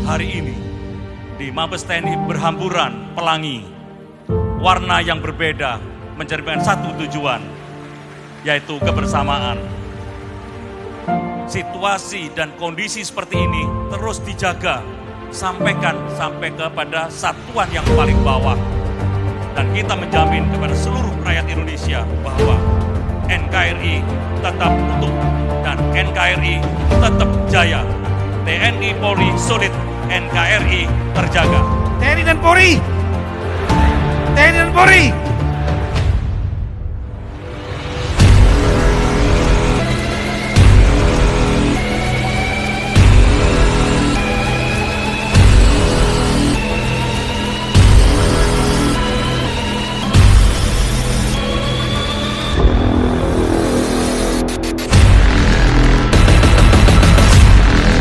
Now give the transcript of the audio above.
Hari ini di Mabes TNI berhamburan pelangi, warna yang berbeda mencerminkan satu tujuan, yaitu kebersamaan. Situasi dan kondisi seperti ini terus dijaga, sampaikan sampai kepada satuan yang paling bawah. Dan kita menjamin kepada seluruh rakyat Indonesia bahwa NKRI tetap utuh dan NKRI tetap jaya. TNI Polri solid, NKRI terjaga. TNI dan Polri! TNI dan Polri!